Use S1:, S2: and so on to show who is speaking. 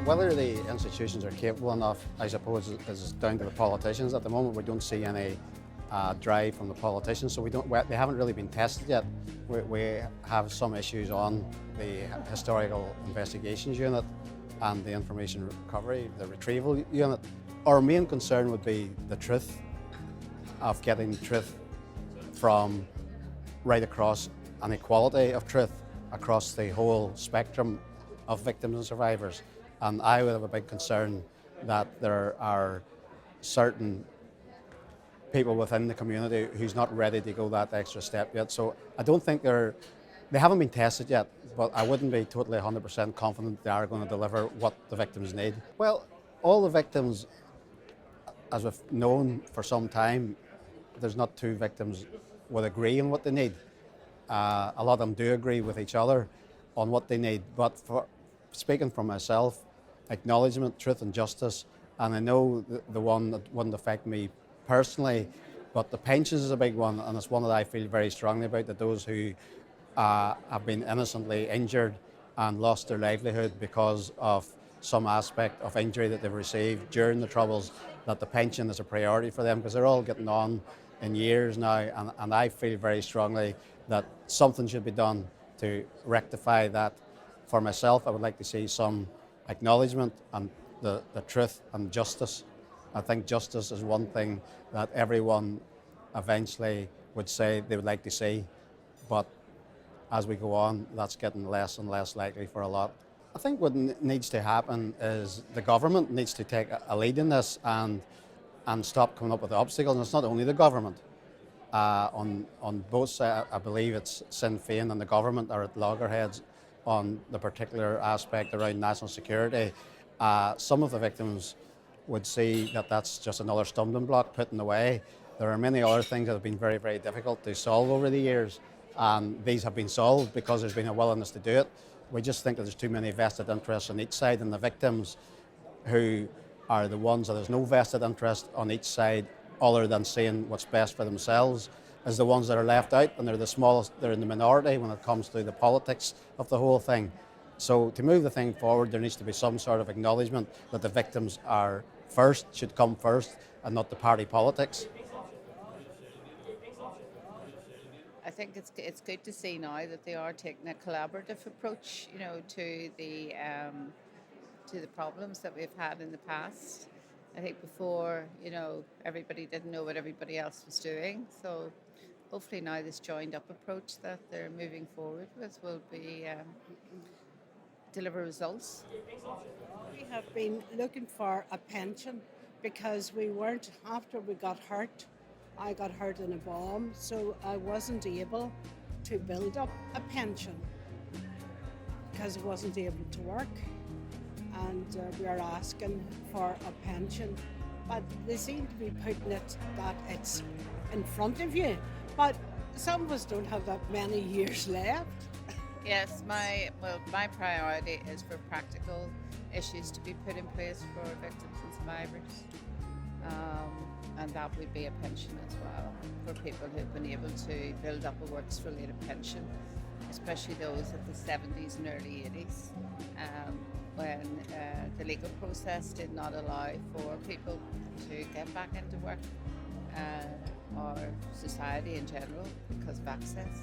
S1: Whether the institutions are capable enough, I suppose, is down to the politicians. At the moment, we don't see any drive from the politicians, so they haven't really been tested yet. We have some issues on the historical investigations unit and the information recovery, the retrieval unit. Our main concern would be the truth, of getting truth from right across, an equality of truth across the whole spectrum of victims and survivors. And I would have a big concern that there are certain people within the community who's not ready to go that extra step yet. So I don't think they haven't been tested yet, but I wouldn't be totally 100% confident they are going to deliver what the victims need. Well, all the victims, as we've known for some time, there's not two victims would agree on what they need. A lot of them do agree with each other on what they need, but for speaking for myself, acknowledgement, truth and justice, and I know the one that wouldn't affect me personally, but the pensions is a big one, and it's one that I feel very strongly about, that those who have been innocently injured and lost their livelihood because of some aspect of injury that they've received during the Troubles, that the pension is a priority for them, because they're all getting on in years now, and I feel very strongly that something should be done to rectify that. For myself, I would like to see some acknowledgement and the truth and justice. I think justice is one thing that everyone eventually would say they would like to see, but as we go on, that's getting less and less likely for a lot. I think what needs to happen is the government needs to take a lead in this and stop coming up with obstacles. And it's not only the government. On both sides, I believe it's Sinn Féin and the government are at loggerheads on the particular aspect around national security. Some of the victims would see that that's just another stumbling block put in the way. There are many other things that have been very, very difficult to solve over the years, and these have been solved because there's been a willingness to do it. We just think that there's too many vested interests on each side, and the victims who are the ones that there's no vested interest on each side other than seeing what's best for themselves is the ones that are left out, and they're the smallest, they're in the minority when it comes to the politics of the whole thing. So to move the thing forward, there needs to be some sort of acknowledgement that the victims are first, should come first, and not the party politics.
S2: I think it's good to see now that they are taking a collaborative approach, to the problems that we've had in the past. I think before, everybody didn't know what everybody else was doing. So hopefully now this joined up approach that they're moving forward with will be deliver results.
S3: We have been looking for a pension because we weren't, after we got hurt, I got hurt in a bomb, so I wasn't able to build up a pension because I wasn't able to work. And we are asking for a pension, but they seem to be putting it that it's in front of you, but some of us don't have that many years left.
S2: Yes, my priority is for practical issues to be put in place for victims and survivors, and that would be a pension as well for people who've been able to build up a works-related pension, especially those at the 70s and early 80s. When the legal process did not allow for people to get back into work or society in general because of access.